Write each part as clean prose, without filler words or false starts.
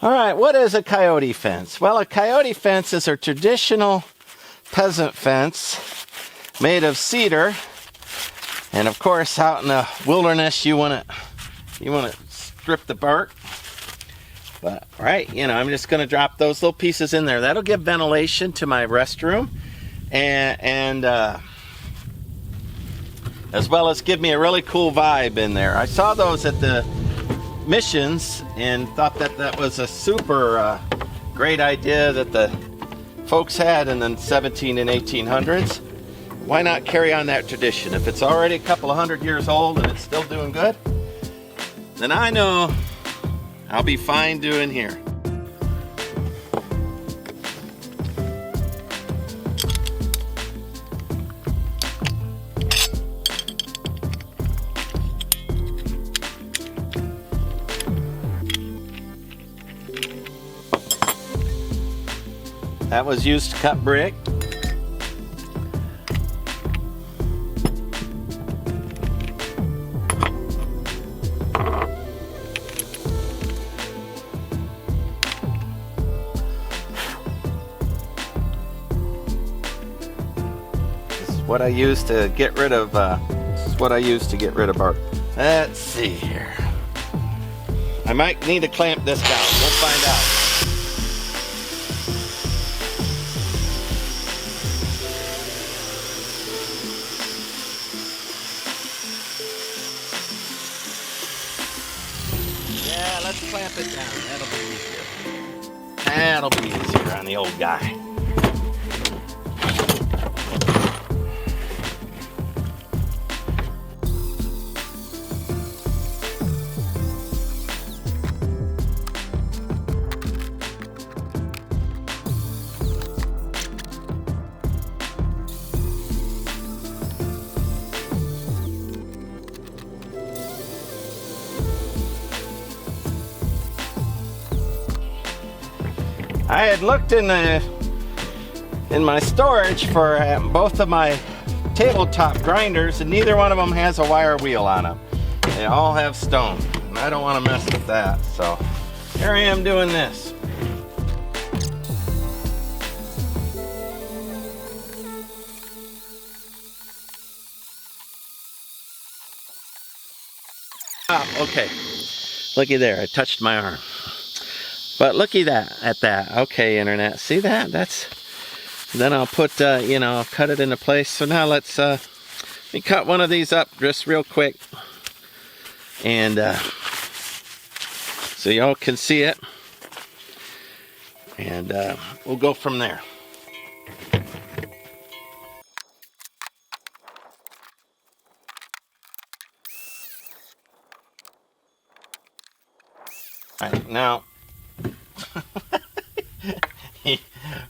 All right, what is a coyote fence? Well, a coyote fence is a traditional peasant fence made of cedar. And of course, out in the wilderness, you want to strip the bark. But right, I'm just going to drop those little pieces in there. That'll give ventilation to my restroom, and as well as give me a really cool vibe in there. I saw those at the missions and thought that was a super great idea that the folks had in the 17 and 1800s. Why not carry on that tradition? If it's already a couple of hundred years old and it's still doing good, then I know I'll be fine doing here. That was used to cut brick. What I use to get rid of bark. Let's see here. I might need to clamp this down. We'll find out. Yeah, let's clamp it down. That'll be easier on the old guy. I had looked in my storage for both of my tabletop grinders, and neither one of them has a wire wheel on them. They all have stone, and I don't want to mess with that. So here I am doing this. Oh, okay. Looky there, I touched my arm. But looky at that. Okay, internet. See that? Then I'll put, I'll cut it into place. So now let me cut one of these up just real quick. And so y'all can see it. And we'll go from there. All right, now.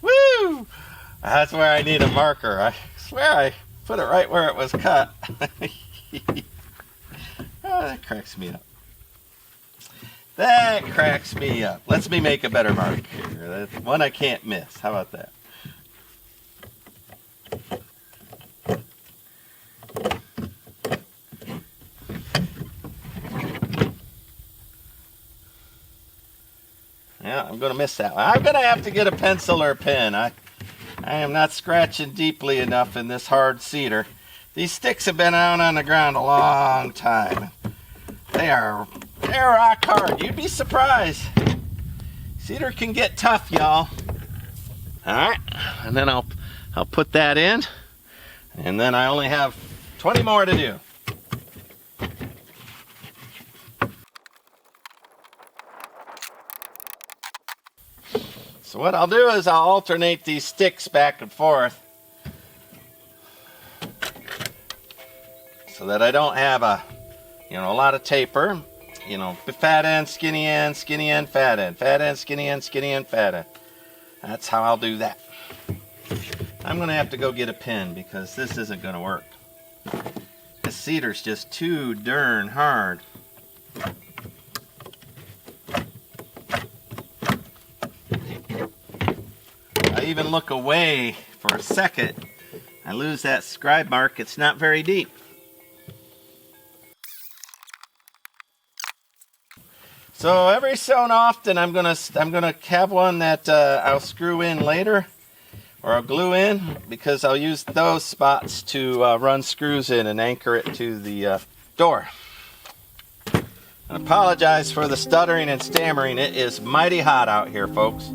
Woo! That's where I need a marker. I swear I put it right where it was cut. Oh, that cracks me up. That cracks me up. Let's me make a better mark here. That's one I can't miss. How about that? Yeah, I'm going to miss that one. I'm going to have to get a pencil or a pen. I am not scratching deeply enough in this hard cedar. These sticks have been out on the ground a long time. They're rock hard. You'd be surprised. Cedar can get tough, y'all. All right, and then I'll put that in, and then I only have 20 more to do. So what I'll do is I'll alternate these sticks back and forth so that I don't have a lot of taper. Fat end, skinny end, skinny end, fat end, fat end, skinny end, skinny end, fat end. That's how I'll do that. I'm gonna have to go get a pen because this isn't gonna work. This cedar's just too darn hard. I even look away for a second, I lose that scribe mark. It's not very deep. So every so often I'm gonna have one that I'll screw in later, or I'll glue in, because I'll use those spots to run screws in and anchor it to the door. I apologize for the stuttering and stammering. It is mighty hot out here, folks.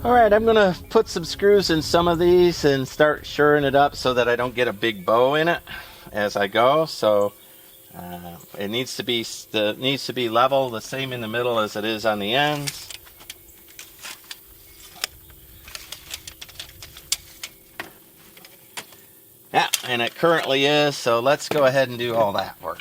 Alright, I'm going to put some screws in some of these and start shoring it up so that I don't get a big bow in it as I go. So it needs to be level, the same in the middle as it is on the ends. Yeah, and it currently is, so let's go ahead and do all that work.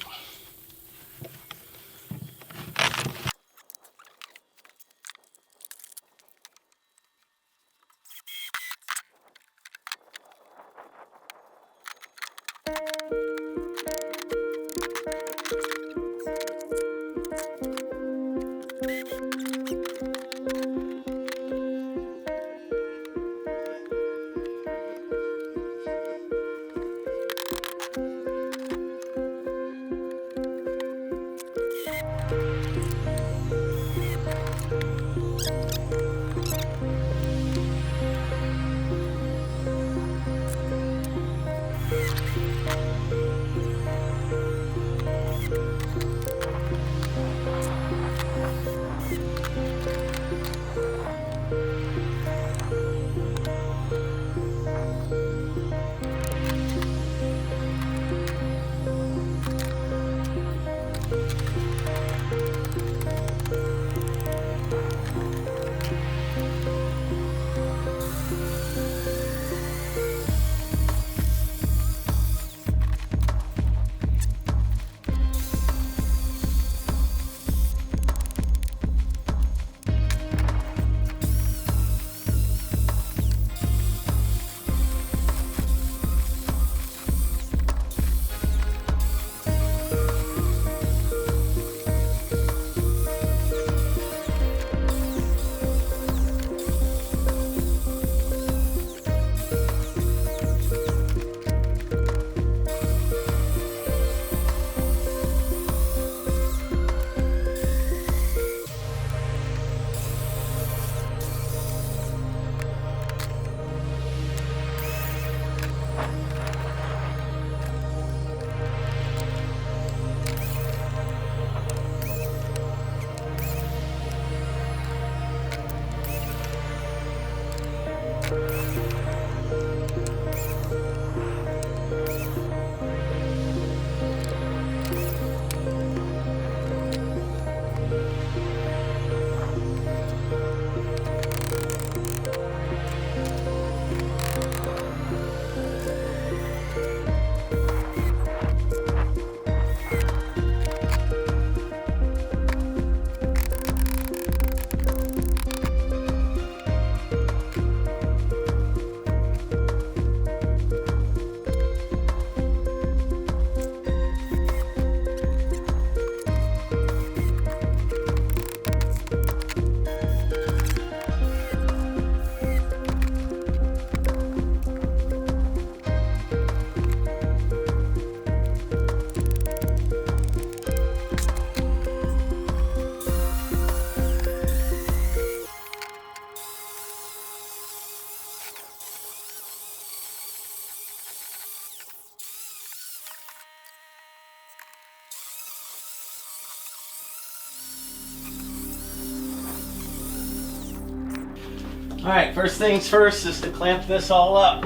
Alright, first things first is to clamp this all up.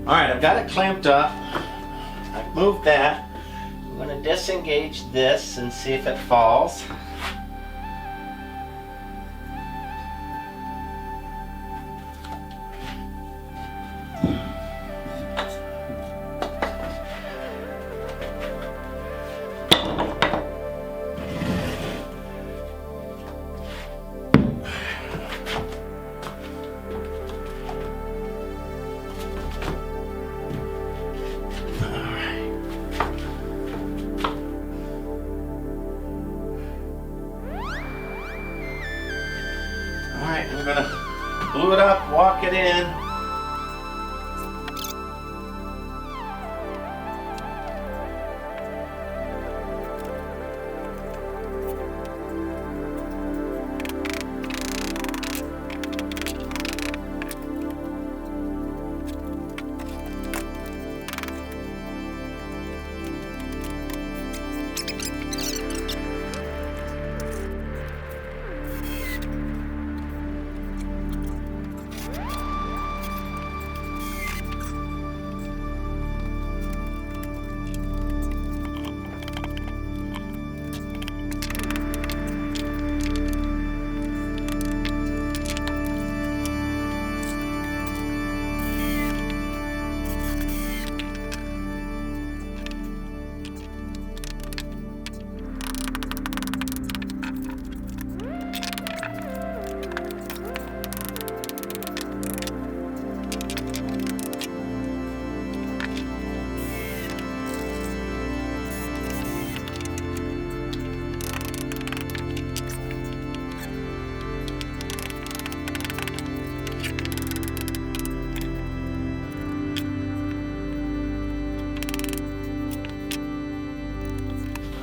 Alright, I've got it clamped up. I've moved that. I'm going to disengage this and see if it falls. Alright, I'm going to glue it up, walk it in.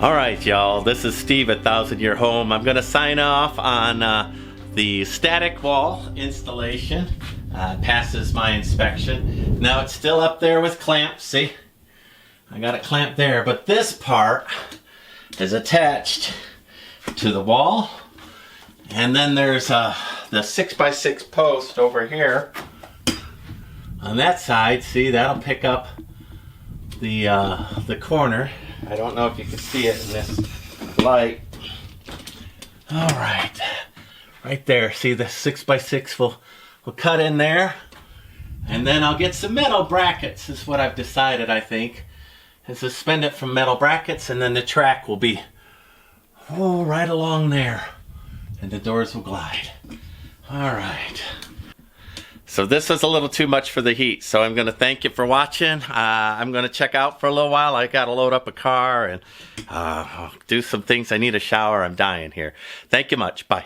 Alright y'all, this is Steve at 1000 Year Home. I'm going to sign off on the static wall installation. Passes my inspection. Now it's still up there with clamps, see? I got it clamped there, but this part is attached to the wall. And then there's the 6x6 post over here. On that side, see, that'll pick up the corner. I don't know if you can see it in this light. All right, right there. See, the 6x6 will cut in there, and then I'll get some metal brackets. Is what I've decided. I think is suspend it from metal brackets, and then the track will be right along there, and the doors will glide. All right. So this was a little too much for the heat, so I'm going to thank you for watching. I'm going to check out for a little while. I got to load up a car and do some things. I need a shower. I'm dying here. Thank you much. Bye.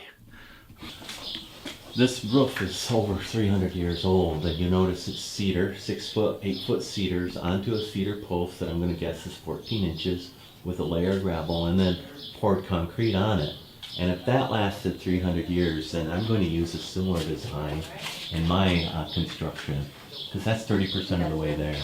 This roof is over 300 years old, and you notice it's cedar, 6 foot, 8 foot cedars onto a cedar post that I'm going to guess is 14 inches with a layer of gravel, and then poured concrete on it. And if that lasted 300 years, then I'm going to use a similar design in my construction, because that's 30% of the way there.